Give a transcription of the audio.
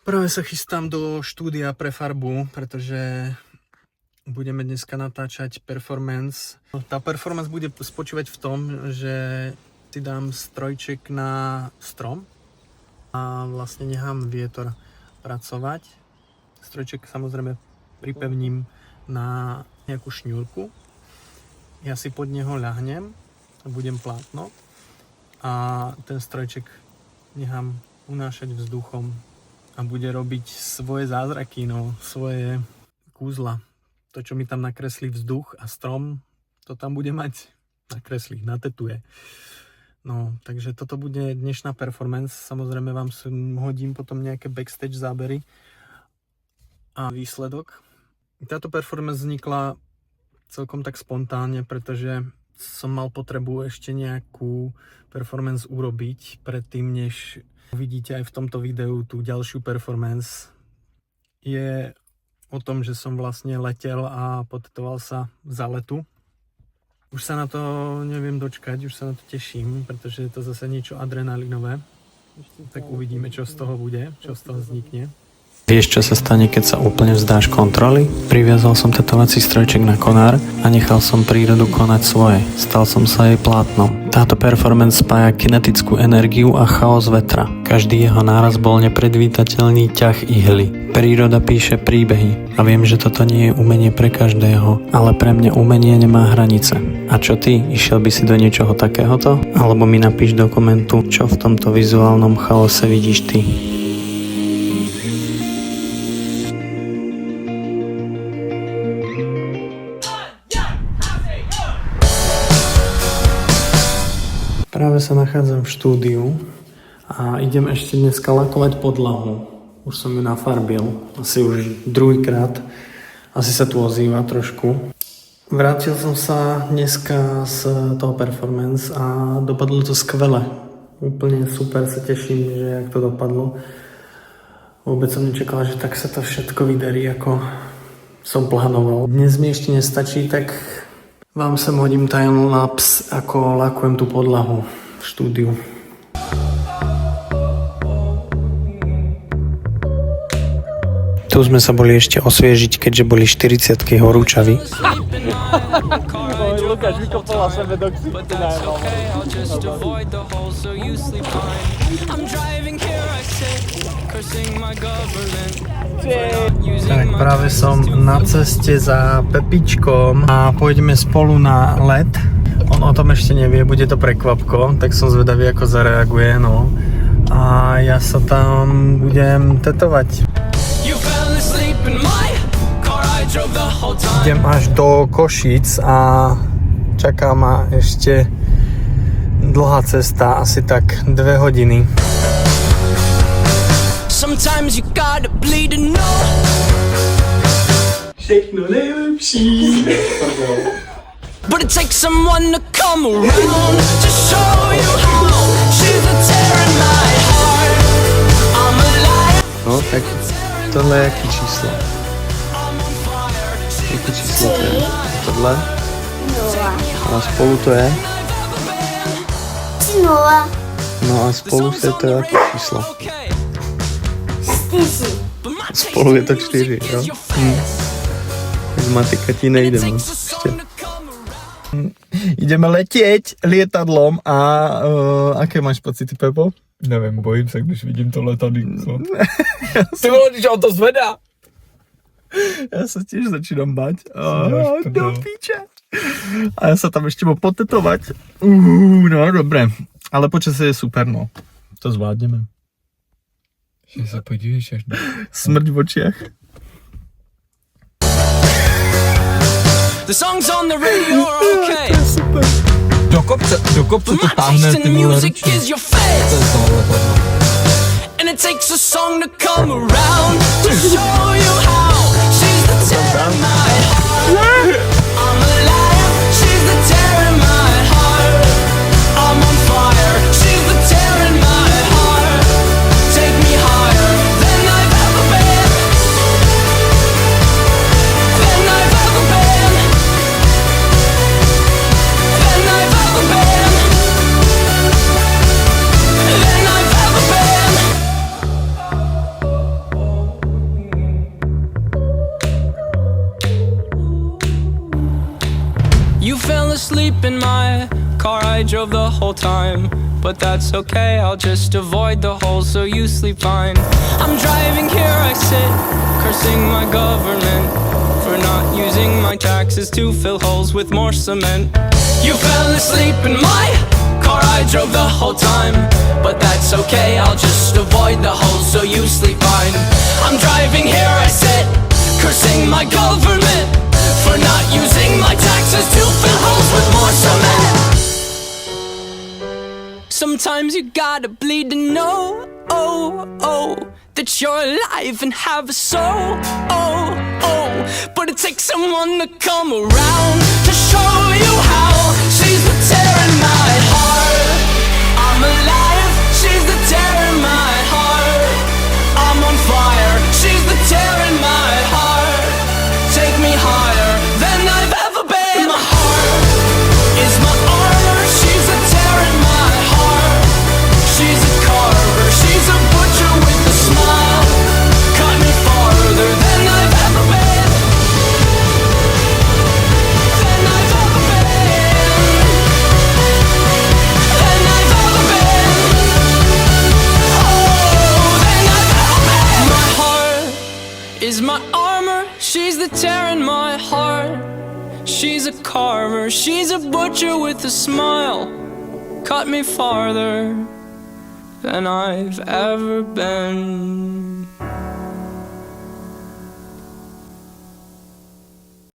Práve sa chystám do štúdia pre farbu, pretože budeme dneska natáčať performance. Tá performance bude spočívať v tom, že si dám strojček na strom a vlastne nechám vietor pracovať. Strojček samozrejme pripevním na nejakú šňúrku. Ja si pod neho ľahnem a budem plátno a ten strojček nechám unášať vzduchom a bude robiť svoje zázraky, svoje kúzla. To, čo mi tam nakreslí vzduch a strom, to tam bude mať, nakreslí, natetuje. Takže toto bude dnešná performance. Samozrejme vám hodím potom nejaké backstage zábery a výsledok. Táto performance vznikla celkom tak spontánne, pretože som mal potrebu ešte nejakú performance urobiť predtým, než uvidíte aj v tomto videu tú ďalšiu performance. Je o tom, že som vlastne letel a potetoval sa za letu. Už sa na to neviem dočkať, už sa na to teším, pretože je to zase niečo adrenalinové. Tak uvidíme, čo z toho bude, čo z toho vznikne. Vieš, čo sa stane, keď sa úplne vzdáš kontroly? Priviazal som tetovací strojček na konár a nechal som prírodu konať svoje. Stal som sa jej plátnom. Táto performance spája kinetickú energiu a chaos vetra. Každý jeho náraz bol nepredvídateľný ťah ihly. Príroda píše príbehy a viem, že toto nie je umenie pre každého, ale pre mňa umenie nemá hranice. A čo ty? Išiel by si do niečoho takéhoto? Alebo mi napíš do komentu, čo v tomto vizuálnom chaose vidíš ty. Práve sa nachádzam v štúdiu a idem ešte dneska lakovať podlahu. Už som ju nafarbil, asi už druhýkrát. Asi sa tu ozýva trošku. Vrátil som sa dneska z toho performance a dopadlo to skvele. Úplne super, sa teším, že jak to dopadlo. Vôbec som nečakal, že tak sa to všetko vydarí, ako som plánoval. Dnes mi ešte nestačí, tak vám sem hodím timelapse, ako lakujem tú podlahu v štúdiu. Tu sme sa boli ešte osviežiť, keďže boli 40-ky horúčavy. Lukáš vykopoval sebe do ksichtu najmä. Tak práve som na ceste za Pepičkom a pôjdeme spolu na let. On o tom ešte nevie, bude to prekvapko, tak som zvedavý, ako zareaguje, A ja sa tam budem tetovať. Idem až do Košíc a čaká ma ešte dlhá cesta, asi tak 2 hodiny. Všechno nejlepší. But it takes someone to come around to show you how she's a tear in my heart. I'm alive. No tak tohle je jaký číslo? Jaký číslo to je? Tohle? 0. A spolu to je? 0. No a spolu je to jaké číslo? 4. Spolu je to 4, jo? Matika ti nejde moc. Ideme letieť lietadlom a aké máš pocity, Pepo? Nevím, bojím se, když vidím to letadlo. Ty vole, když on to zvedá. Ja sa tiež začínam bať. Do píče. A ja sa tam ešte môžem potetovať. No dobre. Ale počasie je super, To zvládneme. Že sa podíviš až na... Smrť v očiach. The songs on the radio are okay. Do kopce to táhne, ty vole, ručně. To je tohle letadlo. And it takes a song to come around to show you how she's the tear in my heart. I'm alive, she's the tear in my heart. I'm on fire, she's the tear in my heart. Take me higher than I've ever been. Than I've ever been. Than I've ever been. Than I've ever been. asleep in my car, I drove the whole time. But that's okay, I'll just avoid the holes so you sleep fine. I'm driving, here I sit, cursing my government for not using my taxes to fill holes with more cement. You fell asleep in my car, I drove the whole time. But that's okay, I'll just avoid the holes so you sleep fine. I'm driving, here I sit, cursing my government for not using my taxes to fill holes with more cement. Sometimes you gotta bleed to know, that you're alive and have a soul, but it takes someone to come around to show you how. She's the tear in my heart. I'm alive, she's the tear in my heart. I'm on fire, she's the tear in my heart. Take me higher than I've ever been. My heart is my armor, she's the tear in my heart. She's a carver, she's a butcher with a smile. Cut me farther than I've ever been. Than I've ever been. Than I've ever been. Oh, than I've ever been. My heart is my armor, she's the tear in my heart. She's a carver, she's a butcher with a smile. Cut me farther than I've ever been.